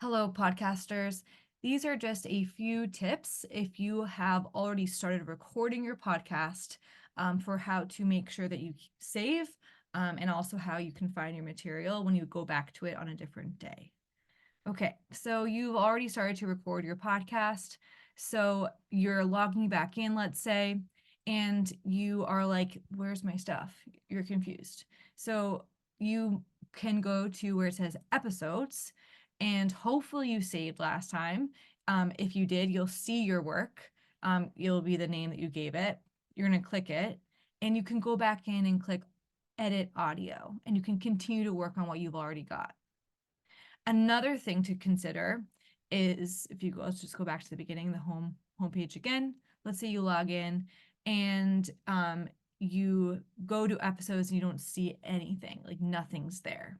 Hello, podcasters. These are just a few tips if you have already started recording your podcast for how to make sure that you save and also how you can find your material when you go back to it on a different day. Okay, so you've already started to record your podcast. So you're logging back in, let's say, and you are like, where's my stuff? You're confused. So you can go to where it says episodes, and hopefully you saved last time. If you did, you'll see your work. It'll be the name that you gave it. You're going to click it, and you can go back in and click edit audio, and you can continue to work on what you've already got. Another thing to consider is if you go, let's just go back to the beginning, the homepage again. Let's say you log in and you go to episodes and you don't see anything, like nothing's there,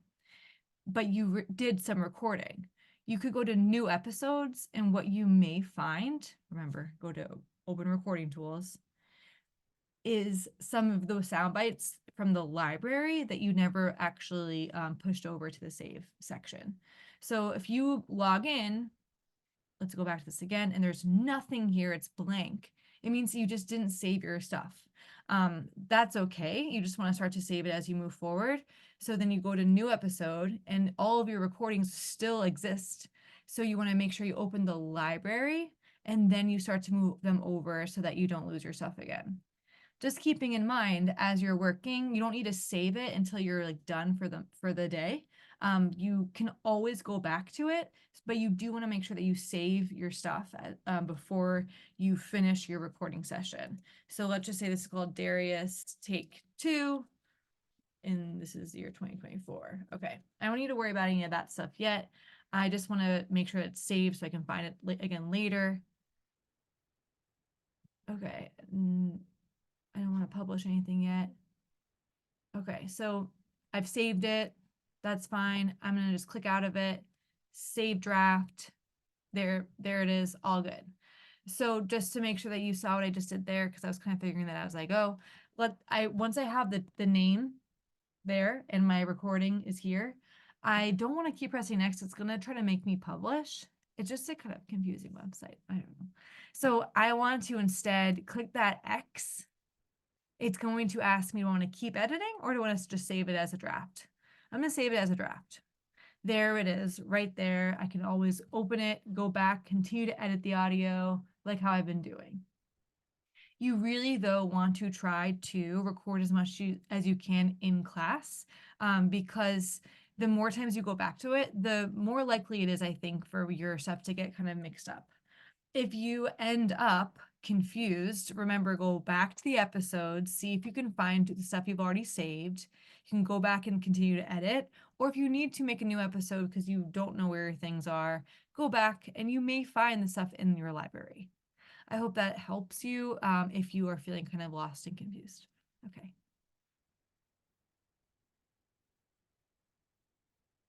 but you did some recording. You could go to new episodes, and what you may find, remember, go to open recording tools, is some of those sound bites from the library that you never actually pushed over to the save section. So if you log in, let's go back to this again, and there's nothing here, it's blank. It means you just didn't save your stuff. That's okay. You just want to start to save it as you move forward. So then you go to new episode and all of your recordings still exist. So you want to make sure you open the library and then you start to move them over so that you don't lose your stuff again. Just keeping in mind as you're working, you don't need to save it until you're like done for the day. You can always go back to it, but you do want to make sure that you save your stuff before you finish your recording session. So let's just say this is called Darius Take Two, and this is the year 2024. Okay, I don't need to worry about any of that stuff yet. I just want to make sure it's saved so I can find it again later. Okay, I don't want to publish anything yet. Okay, so I've saved it. That's fine. I'm gonna just click out of it, save draft. There it is, all good. So just to make sure that you saw what I just did there, because I was kind of figuring that out as I go. Once I have the name there and my recording is here, I don't want to keep pressing next. It's gonna try to make me publish. It's just a kind of confusing website. I don't know. So I want to instead click that X. It's going to ask me, do I want to keep editing or do I want to just save it as a draft? I'm going to save it as a draft. There it is, right there. I can always open it, go back, continue to edit the audio like how I've been doing. You really, though, want to try to record as much as you can in class because the more times you go back to it, the more likely it is, I think, for your stuff to get kind of mixed up. If you end up confused, remember, go back to the episodes, see if you can find the stuff you've already saved. You can go back and continue to edit. Or if you need to make a new episode because you don't know where things are, go back and you may find the stuff in your library. I hope that helps you if you are feeling kind of lost and confused. Okay.